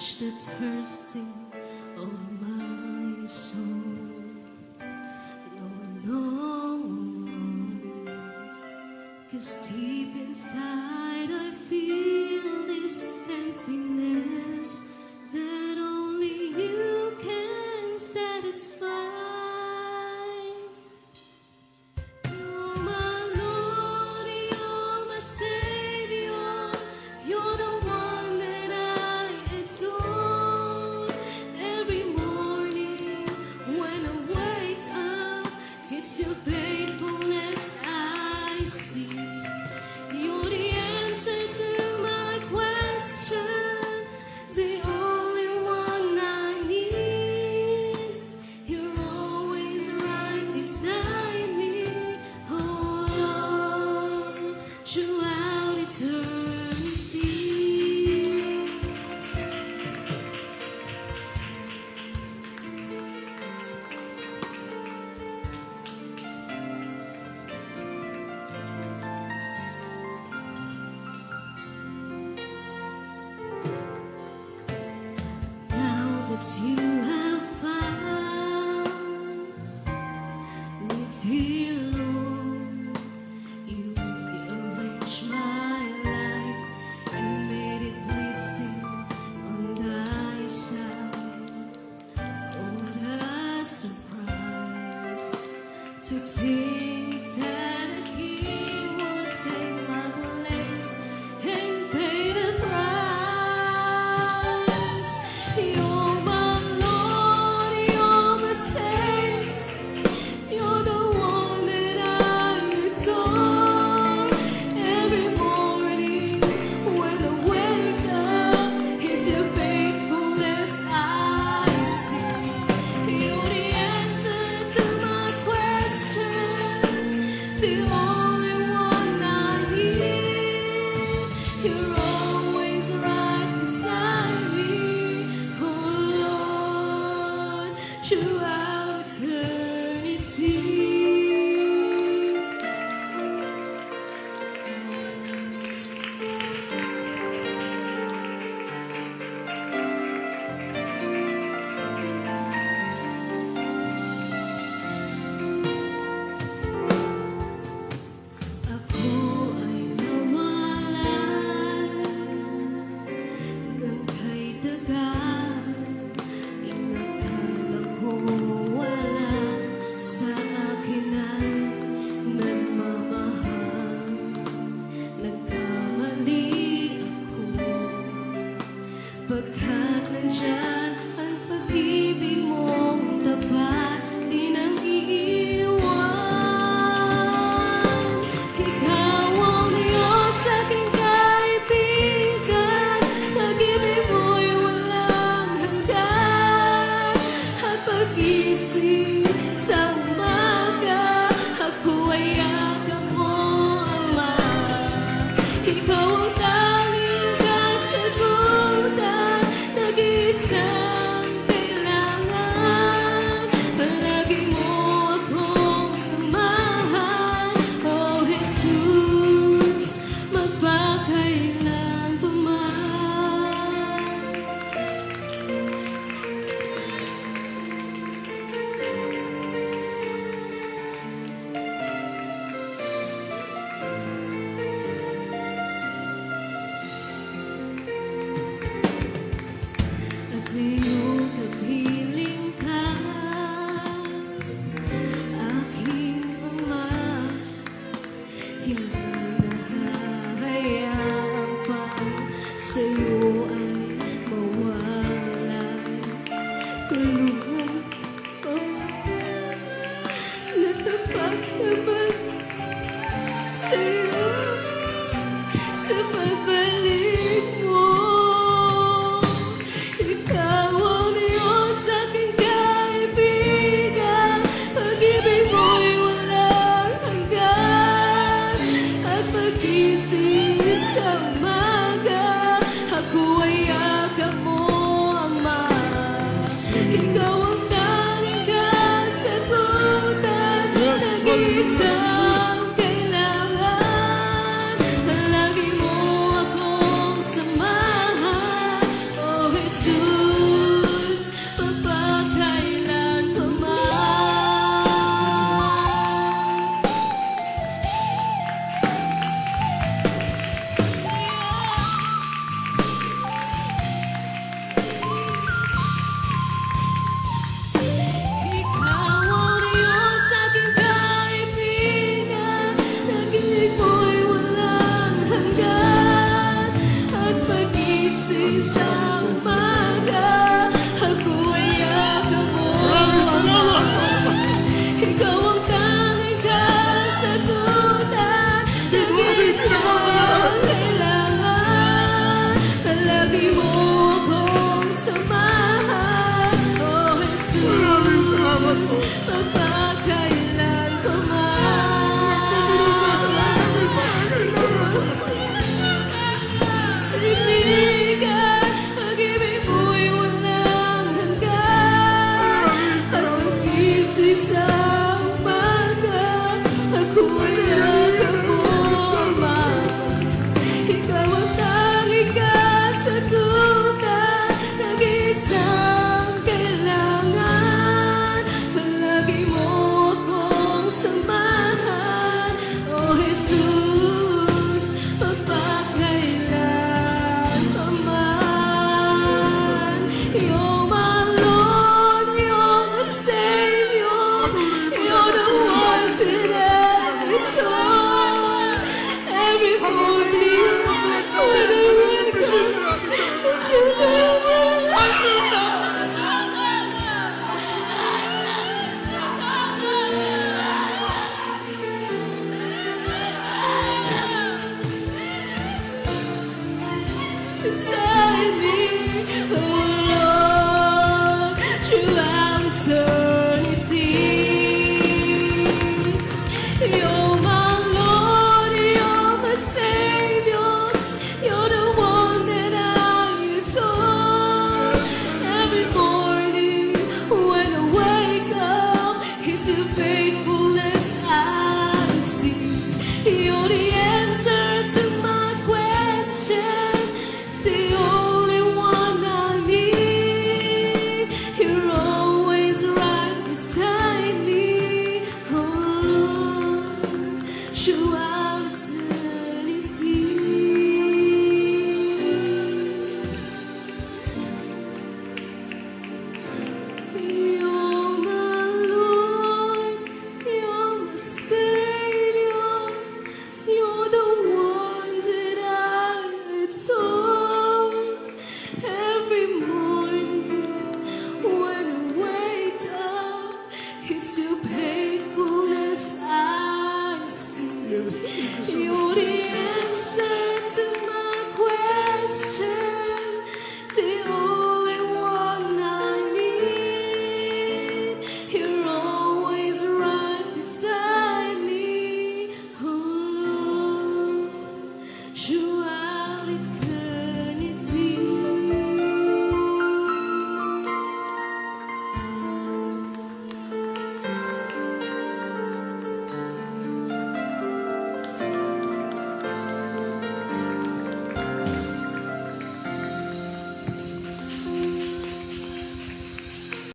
quench the thirsting of my soul. No, no, 'cause deep inside I feel this emptiness that only you can satisfy. You're my Lord, you're my Savior, you're the one that I adore. Every morning when I wake up, it's your faithfulness I see. You're the answer to my question, the only one I need. You're always right beside me, oh Lord, throughout eternity. Now that you have found me, dear Lord, you rearranged my life and made it pleasing on thy side. What a surprise to think that a king would take my place and pay the price. You're my Lord, you're my Savior, you're the one that I adore. Every morning when I wake up, it's your faithfulness I see. You're the answer to my question, the only one I need. You're always right beside me, oh Lord, throughout eternity. Ako ay nawala isang umaga, ako ay yakap mo. Maraming salamat po. Ikaw ang tanging kasagutan, Maraming salamat. kailangan. Lagi mo akong samahan, oh Jesus. Maraming salamat po. Magpakailan ko man. Rinigan, pag-ibig mo'y walang hanggan. At pag-isip sa umaga, ako'y yakap mo, Ama. Ikaw ang tanging kasagutan, nag-isang kailangan. Palagi mo akong samahan, oh Jesus, magpakailan pa man. You're my Lord, you're my Savior, you're the one that I told. Every morning, when I wake up, you never inside me. Oh,